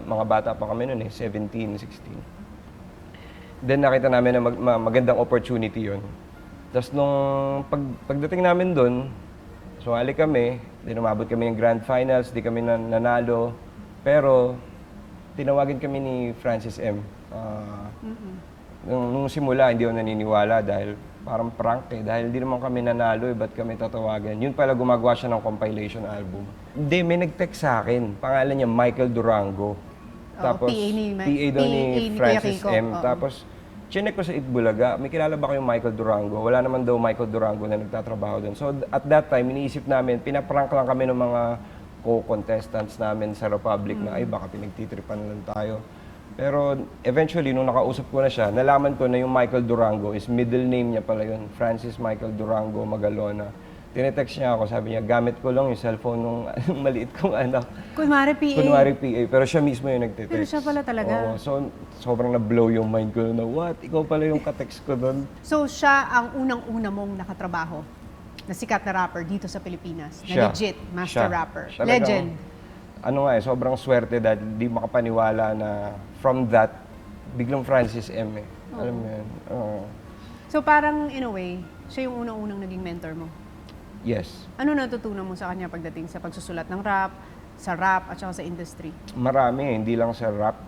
Mga bata pa kami noon 17, 16. Then nakita namin na magandang opportunity yon. Tapos nung pagdating namin doon, sumali kami, then umabot kami ng grand finals, di kami nanalo. Pero tinawagan kami ni Francis M. Nung simula, hindi ako naniniwala dahil parang prank dahil hindi naman kami nanalo ba't kami tatawagan? Yun pala gumagawa siya ng compilation album. Hindi, may nag-text sa akin. Pangalan niya Michael Durango. Tapos, PA daw ni Francis M. Tapos, chinek ko sa Itbulaga, may kilala ba kayong Michael Durango? Wala naman daw Michael Durango na nagtatrabaho doon. So, at that time, iniisip namin, pinaprank lang kami ng mga co-contestants namin sa Republic na, ay, baka pinagtitripan lang tayo. Pero eventually, nung nakausap ko na siya, nalaman ko na yung Michael Durango is middle name niya pala yun. Francis Michael Durango Magalona. Tinetext niya ako, sabi niya, gamit ko lang yung cellphone nung maliit kong anak. Kunwari PA. Kunwari PA, pero siya mismo yung nagtitext. Pero siya pala talaga. Oo, so sobrang na-blow yung mind ko na, what? Ikaw pala yung katext ko doon. So siya ang unang-una mong nakatrabaho na sikat na rapper dito sa Pilipinas. Na legit, master rapper. Talagang, Legend. Ano nga sobrang swerte dahil di makapaniwala na from that, biglang Francis M. Alam mo yun? So parang in a way, siya yung unang-unang naging mentor mo? Yes. Ano natutunan mo sa kanya pagdating sa pagsusulat ng rap, sa rap at saka sa industry? Marami, hindi lang sa rap